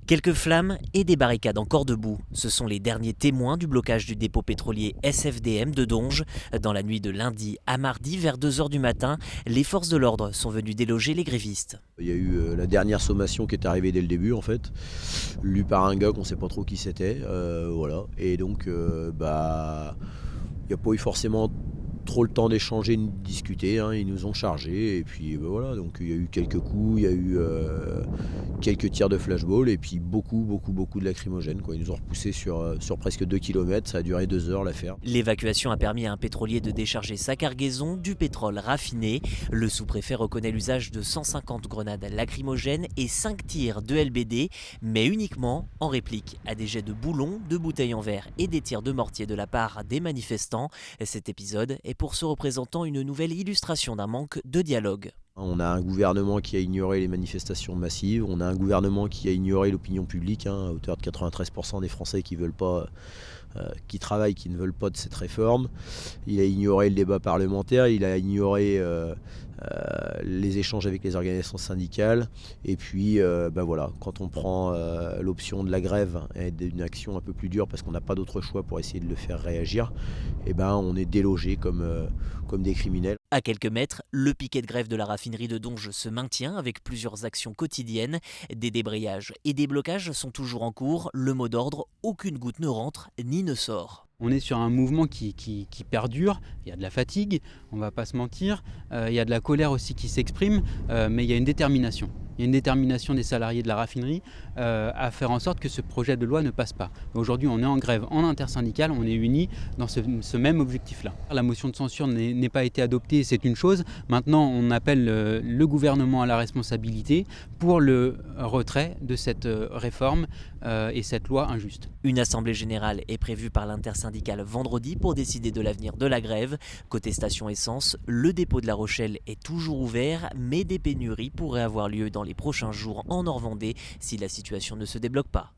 Quelques flammes et des barricades encore debout. Ce sont les derniers témoins du blocage du dépôt pétrolier SFDM de Donges. Dans la nuit de lundi à mardi, vers 2 h du matin, les forces de l'ordre sont venues déloger les grévistes. Il y a eu la dernière sommation qui est arrivée dès le début en fait, lue par un gars qu'on ne sait pas trop qui c'était, voilà. Et donc il n'y a pas eu forcément trop le temps d'échanger ni de discuter, hein. Ils nous ont chargés et puis voilà, donc il y a eu quelques coups, il y a eu quelques tirs de flashball et puis beaucoup de lacrymogènes, quoi. Ils nous ont repoussés sur presque 2 km, ça a duré 2 heures l'affaire. L'évacuation a permis à un pétrolier de décharger sa cargaison du pétrole raffiné. Le sous-préfet reconnaît l'usage de 150 grenades lacrymogènes et 5 tirs de LBD, mais uniquement en réplique à des jets de boulons, de bouteilles en verre et des tirs de mortier de la part des manifestants. Cet épisode est pour ce représentant une nouvelle illustration d'un manque de dialogue. On a un gouvernement qui a ignoré les manifestations massives, on a un gouvernement qui a ignoré l'opinion publique, à hauteur de 93% des Français qui veulent pas, qui travaillent, qui ne veulent pas de cette réforme. Il a ignoré le débat parlementaire, il a ignoré les échanges avec les organisations syndicales. Et puis voilà, quand on prend l'option de la grève et d'une action un peu plus dure parce qu'on n'a pas d'autre choix pour essayer de le faire réagir, on est délogé comme des criminels. À quelques mètres, le piquet de grève de la raffinerie de Donges se maintient avec plusieurs actions quotidiennes. Des débrayages et des blocages sont toujours en cours. Le mot d'ordre, aucune goutte ne rentre ni ne sort. On est sur un mouvement qui perdure, il y a de la fatigue, on ne va pas se mentir, il y a de la colère aussi qui s'exprime, mais il y a une détermination. Il y a une détermination des salariés de la raffinerie à faire en sorte que ce projet de loi ne passe pas. Aujourd'hui, on est en grève en intersyndicale, on est unis dans ce même objectif-là. La motion de censure n'est pas été adoptée, c'est une chose. Maintenant, on appelle le gouvernement à la responsabilité pour le retrait de cette réforme et cette loi injuste. Une assemblée générale est prévue par l'intersyndicale vendredi pour décider de l'avenir de la grève. Côté station essence, le dépôt de La Rochelle est toujours ouvert, mais des pénuries pourraient avoir lieu dans les prochains jours en Nord-Vendée si la situation ne se débloque pas.